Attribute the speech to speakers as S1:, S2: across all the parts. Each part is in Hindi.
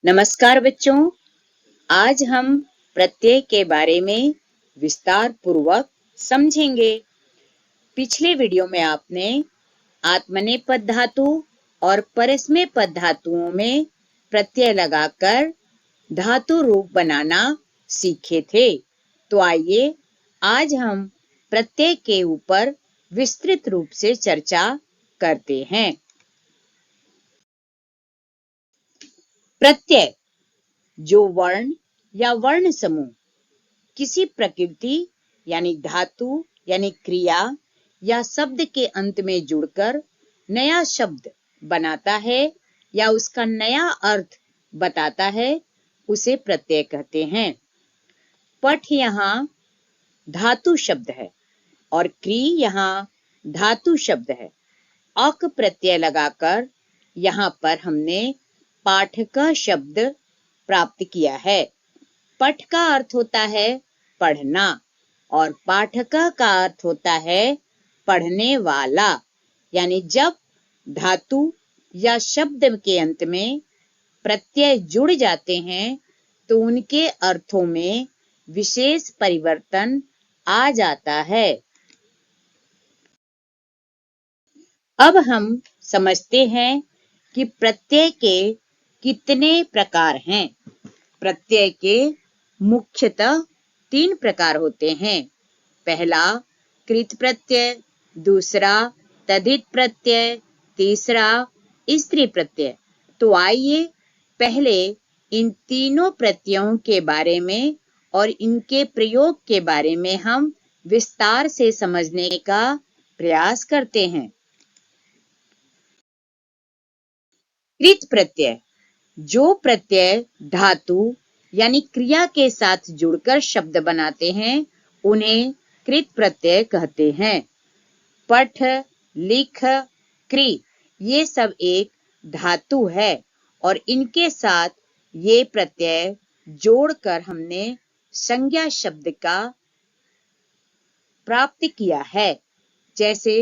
S1: नमस्कार बच्चों, आज हम प्रत्यय के बारे में विस्तार पूर्वक समझेंगे। पिछले वीडियो में आपने आत्मनेपद धातु और परस्मैपद धातुओं में प्रत्यय लगाकर धातु रूप बनाना सीखे थे। तो आइए आज हम प्रत्यय के ऊपर विस्तृत रूप से चर्चा करते हैं। प्रत्यय जो वर्ण या वर्ण समूह किसी प्रकृति यानी धातु यानी क्रिया या शब्द के अंत में जुड़कर नया शब्द बनाता है या उसका नया अर्थ बताता है, उसे प्रत्यय कहते हैं। पठ यहाँ धातु शब्द है और क्री यहाँ धातु शब्द है। अक प्रत्यय लगाकर यहाँ पर हमने पाठक शब्द प्राप्त किया है। पठ का अर्थ होता है पढ़ना और पाठक का अर्थ होता है पढ़ने वाला। यानी जब धातु या शब्द के अंत में प्रत्यय जुड़ जाते हैं तो उनके अर्थों में विशेष परिवर्तन आ जाता है। अब हम समझते हैं कि प्रत्यय के कितने प्रकार हैं। प्रत्यय के मुख्यतः 3 प्रकार होते हैं। पहला कृत प्रत्यय, दूसरा तद्धित प्रत्यय, तीसरा स्त्री प्रत्यय। तो आइए पहले इन तीनों प्रत्ययों के बारे में और इनके प्रयोग के बारे में हम विस्तार से समझने का प्रयास करते हैं। कृत प्रत्यय जो प्रत्यय धातु यानी क्रिया के साथ जुड़कर शब्द बनाते हैं, उन्हें कृत प्रत्यय कहते हैं। पठ, लिख, क्री ये सब एक धातु है और इनके साथ ये प्रत्यय जोड़कर हमने संज्ञा शब्द का प्राप्त किया है। जैसे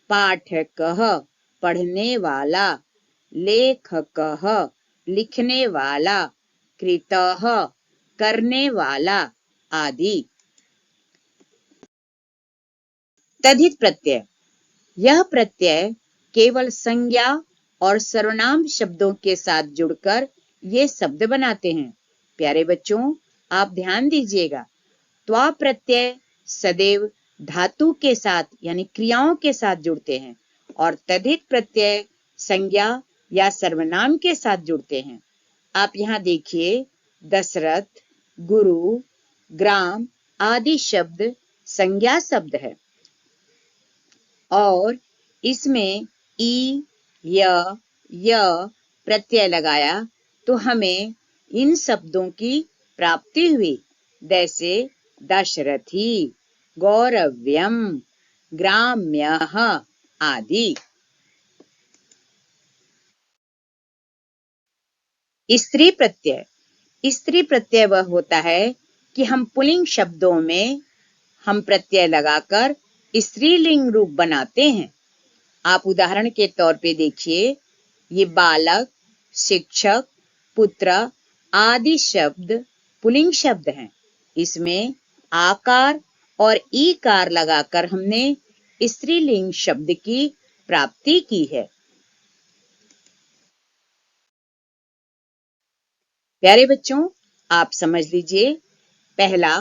S1: पाठकः पढ़ने वाला, लेखकः लिखने वाला, कृतः करने वाला आदि। तद्धित प्रत्यय यह प्रत्यय केवल संज्ञा और सर्वनाम शब्दों के साथ जुड़कर ये शब्द बनाते हैं। प्यारे बच्चों, आप ध्यान दीजिएगा। त्वा प्रत्यय सदैव धातु के साथ यानी क्रियाओं के साथ जुड़ते हैं और तद्धित प्रत्यय संज्ञा या सर्वनाम के साथ जुड़ते हैं। आप यहाँ देखिए, दशरथ, गुरु, ग्राम आदि शब्द संज्ञा शब्द है और इसमें ई, य प्रत्यय लगाया तो हमें इन शब्दों की प्राप्ति हुई। जैसे दशरथी, गौरव्यम, ग्राम्यः आदि। स्त्री प्रत्यय स्त्री प्रत्यय वह होता है कि हम पुल्लिंग शब्दों में हम प्रत्यय लगाकर स्त्रीलिंग रूप बनाते हैं। आप उदाहरण के तौर पे देखिए, ये बालक, शिक्षक, पुत्र आदि शब्द पुल्लिंग शब्द हैं। इसमें आकार और ईकार लगाकर हमने स्त्रीलिंग शब्द की प्राप्ति की है। प्यारे बच्चों, आप समझ लीजिए, पहला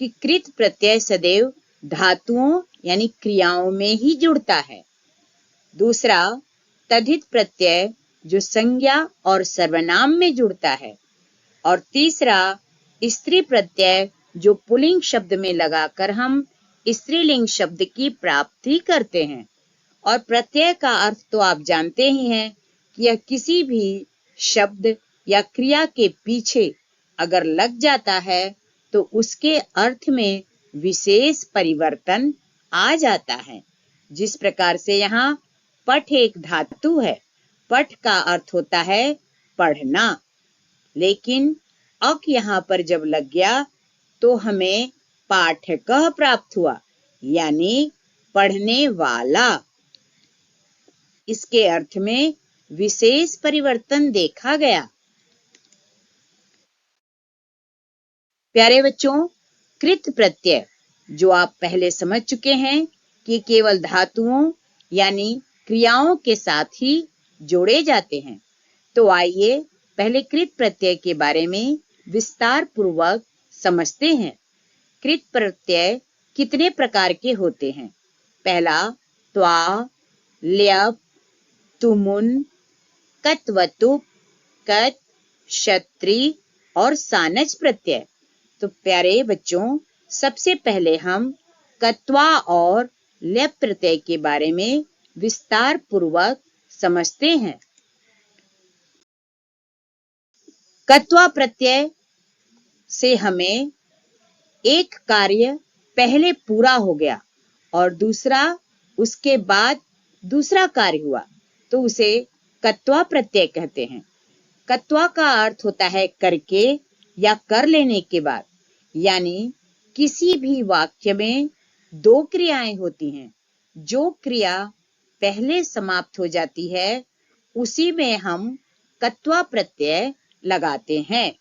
S1: कि कृत प्रत्यय सदैव धातुओं यानी क्रियाओं में ही जुड़ता है। दूसरा तद्धित प्रत्यय जो संज्ञा और सर्वनाम में जुड़ता है। और तीसरा स्त्री प्रत्यय जो पुल्लिंग शब्द में लगाकर हम स्त्रीलिंग शब्द की प्राप्ति करते हैं। और प्रत्यय का अर्थ तो आप जानते ही हैं कि यह किसी भी शब्द या क्रिया के पीछे अगर लग जाता है तो उसके अर्थ में विशेष परिवर्तन आ जाता है। जिस प्रकार से यहाँ पठ एक धातु है। पठ का अर्थ होता है पढ़ना, लेकिन अक यहाँ पर जब लग गया तो हमें पाठकः प्राप्त हुआ यानी पढ़ने वाला। इसके अर्थ में विशेष परिवर्तन देखा गया। प्यारे बच्चों, कृत प्रत्यय जो आप पहले समझ चुके हैं कि केवल धातुओं यानी क्रियाओं के साथ ही जोड़े जाते हैं। तो आइए पहले कृत प्रत्यय के बारे में विस्तार पूर्वक समझते हैं। कृत प्रत्यय कितने प्रकार के होते हैं? पहला त्वा, ल्यप, तुमुन, कत्वतुप, कत, क्षत्री और सानच प्रत्यय। तो प्यारे बच्चों, सबसे पहले हम कत्वा और ल्यप प्रत्यय के बारे में विस्तार पूर्वक समझते हैं। कत्वा प्रत्यय से हमें एक कार्य पहले पूरा हो गया और दूसरा उसके बाद दूसरा कार्य हुआ, तो उसे कत्वा प्रत्यय कहते हैं। कत्वा का अर्थ होता है करके या कर लेने के बाद, यानी किसी भी वाक्य में दो क्रियाएं होती हैं। जो क्रिया पहले समाप्त हो जाती है उसी में हम कत्वा प्रत्यय लगाते हैं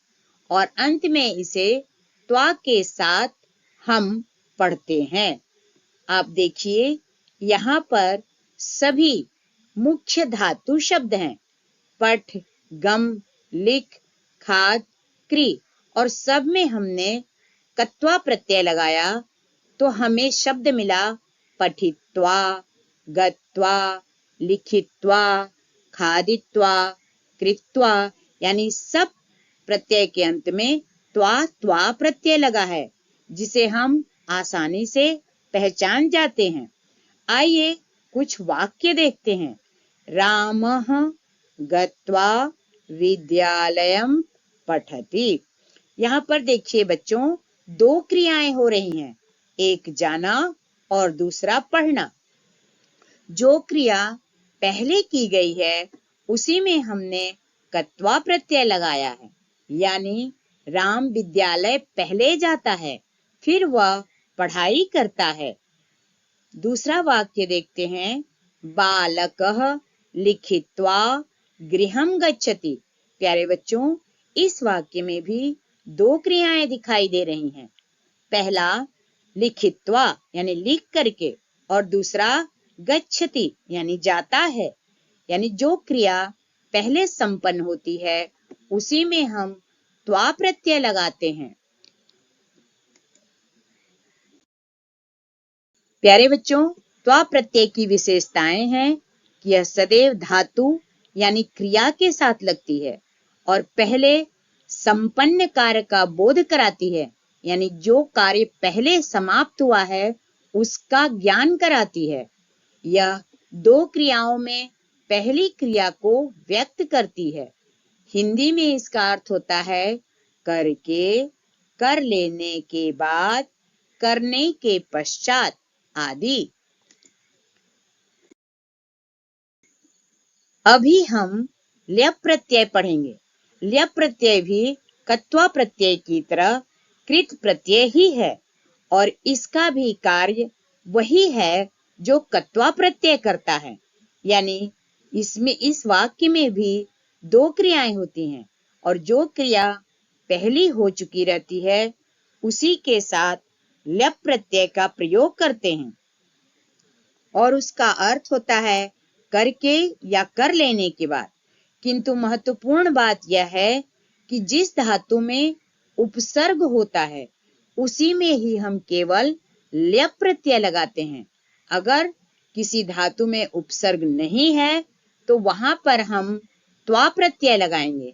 S1: और अंत में इसे त्वा के साथ हम पढ़ते हैं। आप देखिए, यहाँ पर सभी मुख्य धातु शब्द हैं। पठ, गम, लिख, खाद, क्री और सब में हमने कत्वा प्रत्यय लगाया तो हमें शब्द मिला पठित्वा, गत्वा, लिखित्वा, खादित्वा, कृत्वा, यानी सब प्रत्यय के अंत में त्वा प्रत्यय लगा है, जिसे हम आसानी से पहचान जाते हैं। आइए कुछ वाक्य देखते हैं। रामः गत्वा विद्यालयं पठति। यहाँ पर देखिए बच्चों, दो क्रियाएं हो रही हैं, एक जाना और दूसरा पढ़ना। जो क्रिया पहले की गई है उसी में हमने कत्वा प्रत्यय लगाया है, यानी राम विद्यालय पहले जाता है, फिर वह पढ़ाई करता है। दूसरा वाक्य देखते हैं। बालकः लिखित्वा गृहं गच्छति। प्यारे बच्चों, इस वाक्य में भी दो क्रियाएं दिखाई दे रही हैं। पहला लिखित्वा यानी लिख करके और दूसरा गच्छति यानी जाता है, यानी जो क्रिया पहले संपन्न होती है उसी में हम त्वा प्रत्यय लगाते हैं। प्यारे बच्चों, त्वा प्रत्यय की विशेषताएं हैं कि यह सदैव धातु यानी क्रिया के साथ लगती है और पहले संपन्न कार्य का बोध कराती है, यानी जो कार्य पहले समाप्त हुआ है उसका ज्ञान कराती है। यह दो क्रियाओं में पहली क्रिया को व्यक्त करती है। हिंदी में इसका अर्थ होता है करके, कर लेने के बाद, करने के पश्चात आदि। अभी हम ल्यप प्रत्यय पढ़ेंगे। ल्यप प्रत्यय भी कत्वा प्रत्यय की तरह कृत प्रत्यय ही है और इसका भी कार्य वही है जो कत्वा प्रत्यय करता है, यानी इस वाक्य में भी दो क्रियाएं होती हैं और जो क्रिया पहली हो चुकी रहती है उसी के साथ ल्यप प्रत्यय का प्रयोग करते हैं और उसका अर्थ होता है करके या कर लेने के बाद। किंतु महत्वपूर्ण बात यह है कि जिस धातु में उपसर्ग होता है उसी में ही हम केवल ल्यप प्रत्यय लगाते हैं। अगर किसी धातु में उपसर्ग नहीं है तो वहां पर हम त्वा प्रत्यय लगाएंगे।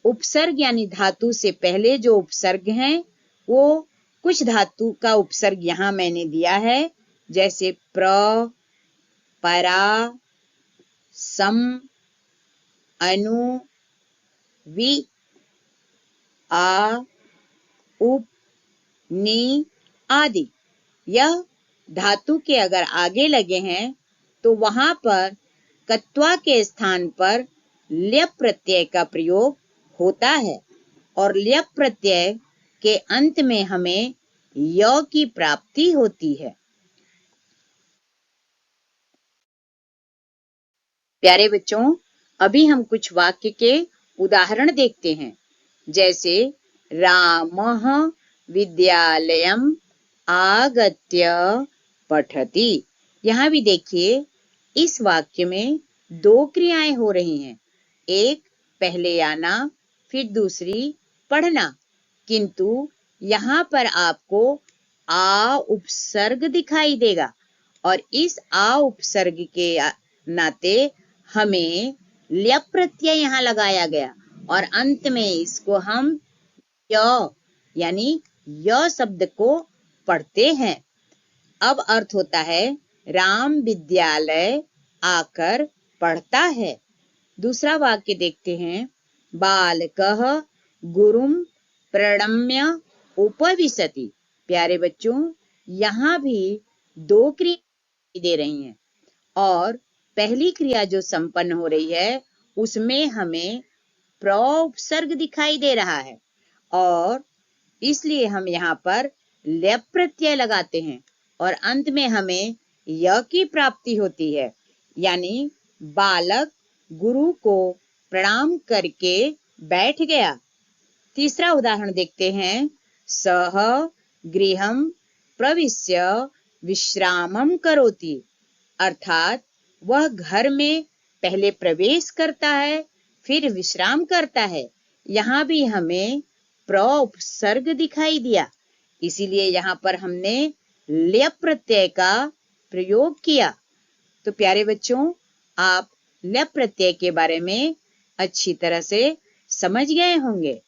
S1: उपसर्ग यानी धातु से पहले जो उपसर्ग हैं वो कुछ धातु का उपसर्ग यहाँ मैंने दिया है, जैसे प्र, परा, सम, अनु, वि, आ, उप, नी आदि। यह धातु के अगर आगे लगे हैं तो वहां पर कत्वा के स्थान पर ल्यप प्रत्यय का प्रयोग होता है और ल्यप प्रत्यय के अंत में हमें य की प्राप्ति होती है। प्यारे बच्चों, अभी हम कुछ वाक्य के उदाहरण देखते हैं, जैसे रामः विद्यालयम आगत्य पठति। यहाँ भी देखिए इस वाक्य में दो क्रियाएं हो रही हैं, एक पहले आना, फिर दूसरी पढ़ना, किंतु यहाँ पर आपको आ उपसर्ग दिखाई देगा और इस आ उपसर्ग के नाते हमें ल्यप प्रत्यय यहाँ लगाया गया और अंत में इसको हम य यानी य शब्द को पढ़ते हैं। अब अर्थ होता है राम विद्यालय आकर पढ़ता है। दूसरा वाक्य देखते हैं, बालकः गुरुं प्रणम्य उपविशति। प्यारे बच्चों, यहाँ भी दो क्रिया दे रही हैं और पहली क्रिया जो संपन्न हो रही है उसमें हमें प्र उपसर्ग दिखाई दे रहा है और इसलिए हम यहाँ पर ल्यप प्रत्यय लगाते हैं और अंत में हमें य की प्राप्ति होती है, यानी बालक गुरु को प्रणाम करके बैठ गया। तीसरा उदाहरण देखते हैं, सह गृहं प्रविश्य विश्रामं करोति। अर्थात वह घर में पहले प्रवेश करता है फिर विश्राम करता है। यहाँ भी हमें प्र उपसर्ग दिखाई दिया, इसीलिए यहाँ पर हमने ल्यप प्रत्यय का प्रयोग किया। तो प्यारे बच्चों, आप ल्यप प्रत्यय के बारे में अच्छी तरह से समझ गए होंगे।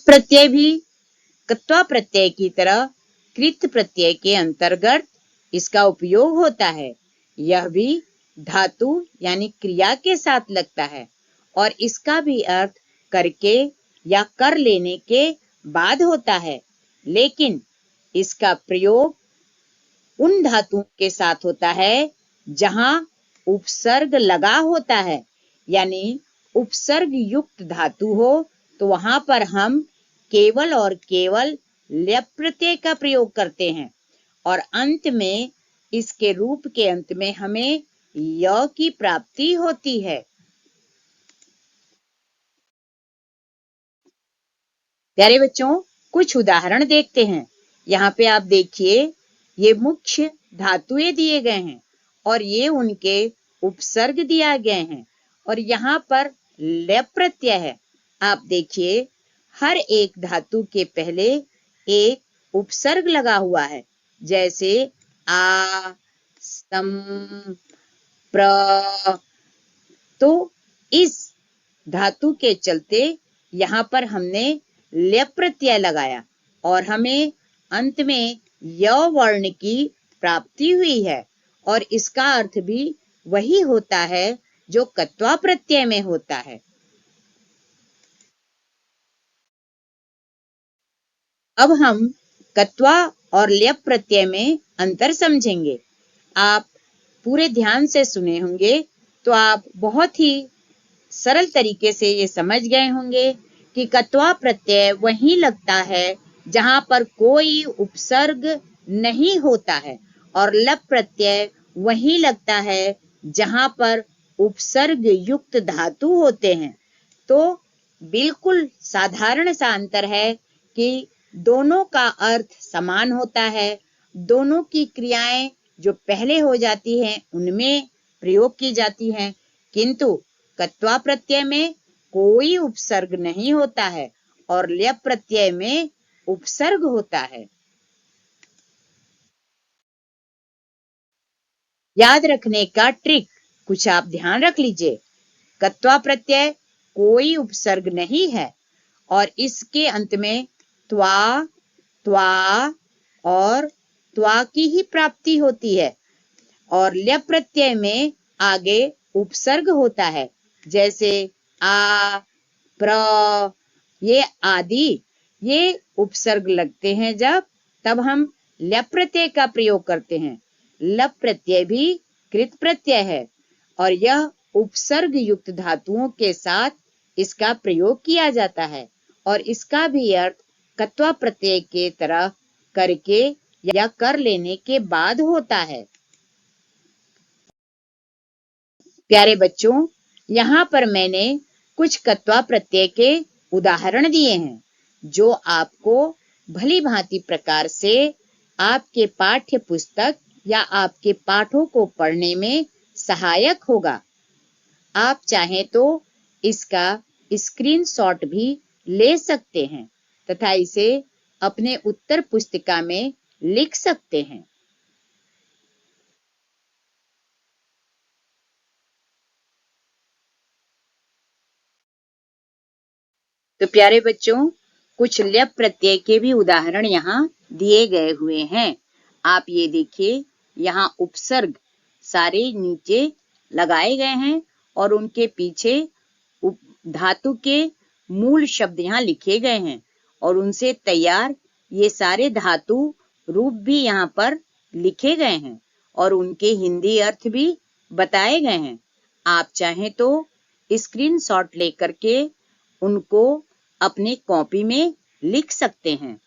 S1: प्रत्यय भी कत्वा प्रत्यय की तरह कृत प्रत्यय के अंतर्गत इसका उपयोग होता है। यह भी धातु यानी क्रिया के साथ लगता है और इसका भी अर्थ करके या कर लेने के बाद होता है, लेकिन इसका प्रयोग उन धातुओं के साथ होता है जहां उपसर्ग लगा होता है, यानी उपसर्ग युक्त धातु हो तो वहां पर हम केवल और केवल ल्यप प्रत्यय का प्रयोग करते हैं और अंत में इसके रूप के अंत में हमें य की प्राप्ति होती है। प्यारे बच्चों, कुछ उदाहरण देखते हैं। यहाँ पे आप देखिए ये मुख्य धातुएं दिए गए हैं और ये उनके उपसर्ग दिया गए हैं और यहाँ पर ल्यप प्रत्यय है। आप देखिए हर एक धातु के पहले एक उपसर्ग लगा हुआ है, जैसे आ, सम, प्र। तो इस धातु के चलते यहाँ पर हमने ल्यप प्रत्यय लगाया और हमें अंत में य वर्ण की प्राप्ति हुई है और इसका अर्थ भी वही होता है जो कत्वा प्रत्यय में होता है। अब हम कत्वा और ल्यप प्रत्यय में अंतर समझेंगे। आप पूरे ध्यान से सुने होंगे तो आप बहुत ही सरल तरीके से ये समझ गए होंगे कि कत्वा प्रत्यय वहीं लगता है जहां पर कोई उपसर्ग नहीं होता है और लप प्रत्यय वहीं लगता है जहां पर उपसर्ग युक्त धातु होते हैं। तो बिल्कुल साधारण सा अंतर है कि दोनों का अर्थ समान होता है, दोनों की क्रियाएं जो पहले हो जाती हैं उनमें प्रयोग की जाती हैं, किंतु कत्वा प्रत्यय में कोई उपसर्ग नहीं होता है और ल्यप प्रत्यय में उपसर्ग होता है। याद रखने का ट्रिक कुछ आप ध्यान रख लीजिए। कत्वा प्रत्यय कोई उपसर्ग नहीं है और इसके अंत में त्वा, त्वा और त्वा की ही प्राप्ति होती है और ल्यप प्रत्यय में आगे उपसर्ग होता है, जैसे आ, प्र, ये आदि ये उपसर्ग लगते हैं जब तब हम ल्यप प्रत्यय का प्रयोग करते हैं। लप प्रत्यय भी कृत प्रत्यय है और यह उपसर्ग युक्त धातुओं के साथ इसका प्रयोग किया जाता है और इसका भी अर्थ कत्वा प्रत्यय के तरह करके या कर लेने के बाद होता है। प्यारे बच्चों, यहाँ पर मैंने कुछ कत्वा प्रत्यय के उदाहरण दिए हैं जो आपको भली भांति प्रकार से आपके पाठ्य पुस्तक या आपके पाठों को पढ़ने में सहायक होगा। आप चाहें तो इसका स्क्रीनशॉट भी ले सकते हैं तथा इसे अपने उत्तर पुस्तिका में लिख सकते हैं। तो प्यारे बच्चों, कुछ ल्यप प्रत्यय के भी उदाहरण यहाँ दिए गए हुए हैं। आप ये देखिए, यहाँ उपसर्ग सारे नीचे लगाए गए हैं और उनके पीछे धातु के मूल शब्द यहाँ लिखे गए हैं और उनसे तैयार ये सारे धातु रूप भी यहाँ पर लिखे गए हैं और उनके हिंदी अर्थ भी बताए गए हैं। आप चाहें तो स्क्रीनशॉट लेकर के उनको अपने कॉपी में लिख सकते हैं।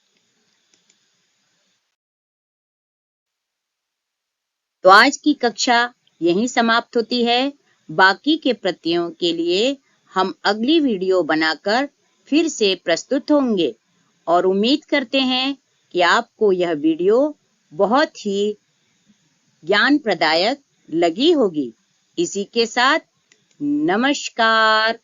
S1: तो आज की कक्षा यहीं समाप्त होती है। बाकी के प्रत्ययों के लिए हम अगली वीडियो बनाकर फिर से प्रस्तुत होंगे और उम्मीद करते हैं कि आपको यह वीडियो बहुत ही ज्ञान प्रदायक लगी होगी। इसी के साथ नमस्कार।